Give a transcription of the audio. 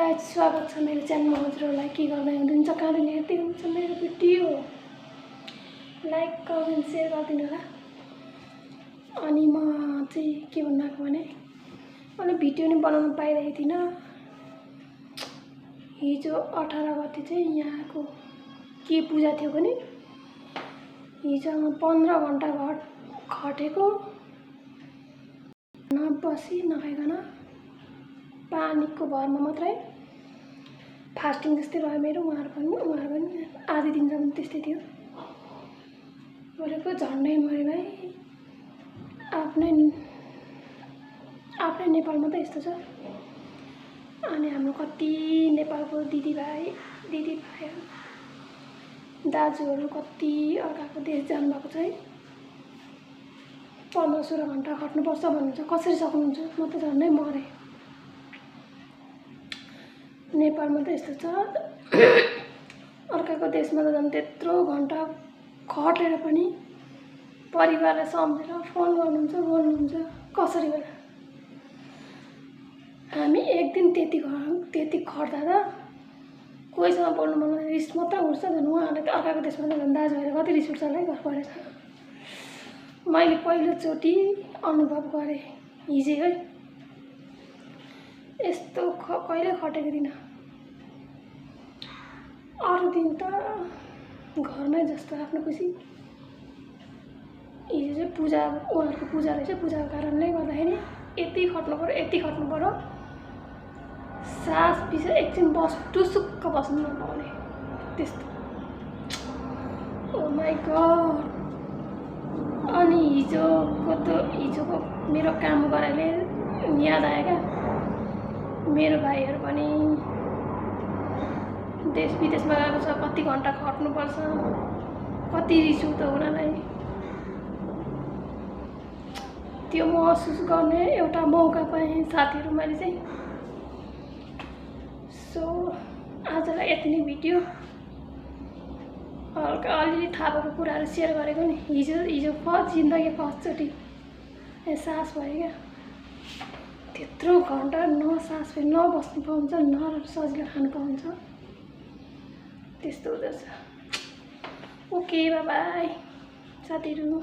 Guys, स्वागत छ मेरो च्यानलमा। हजुरहरूलाई के गर्दै हुनुहुन्छ, कहाँदेखि हेर्दै हुनुहुन्छ मेरो भिडियो, लाइक कमेन्ट सेयर गरिदिनु होला। अनि म चाहिँ के भन्नु आएको भने मैले भिडियो नि बनाउन पाइरहेको थिइनँ। हिजो 18 गते चाहिँ यहाँको के पूजा थियो भने हिजो 15 घन्टा खटेको, नबसी नखाइकन पानीको भरमा मात्रै फास्टिङ जस्तै भयो मेरो। उहाँहरू पनि आधी दिनसम्म त्यस्तै थियो। बोलेको झन्डै मरे भाइ, आफ्नै नेपालमा त यस्तो छ। अनि हाम्रो कति नेपालको दिदीभाइ दाजुहरू कति अर्काको देश जानुभएको छ है। 15-16 घन्टा खट्नुपर्छ भन्नुहुन्छ। कसरी सक्नुहुन्छ? म त झन्डै मरेँ। नेपालमा त यस्तो छ। अर्काको देशमा त झन् त्यत्रो घन्टा खटेर पनि परिवारलाई सम्झेर फोन गर्नुहुन्छ, बोल्नुहुन्छ। कसरी होला? हामी एक दिन त्यति खट्दा त कोहीसँग बोल्नु मन रिस मात्रै उठ्छ। झन् उहाँहरूले त अर्काको देशमा त झन् दाजुभाइले कति रिस उठ्छ होला है घर परेर। मैले पहिलोचोटि अनुभव गरेँ हिजै है। यस्तो कहिले खटेको थिइनँ। अरू दिन त घरमै जस्तो आफ्नो खुसी। हिजो चाहिँ पूजा, उहाँहरूको पूजा रहेछ। पूजाको कारणले गर्दाखेरि यति खट्नु पऱ्यो। सास पिस एकछिन टुसुक्क बस्नु नपाउने त्यस्तो। ओ माई गड। अनि हिजोको मेरो काम गराइले याद आयो क्या। मेरो भाइहरू पनि देश विदेशमा गएको छ। कति घन्टा खट्नुपर्छ, कति रिस उठ्छ उनीहरूलाई। त्यो महसुस गर्ने एउटा मौका पाएँ साथीहरू मैले चाहिँ। सो आजलाई यति नै भिडियो। हल्का अलिअलि थाहा भएको कुराहरू सेयर गरेको नि। हिजो जिन्दगी फर्स्टचोटि एहसास भयो क्या। त्यत्रो घन्टा न सास फेरि नबस्नु पाउँछ, न सजिलो खानु पाउँछ। त्यस्तो हुँदो रहेछ। ओके, बाई बाई साथीहरू।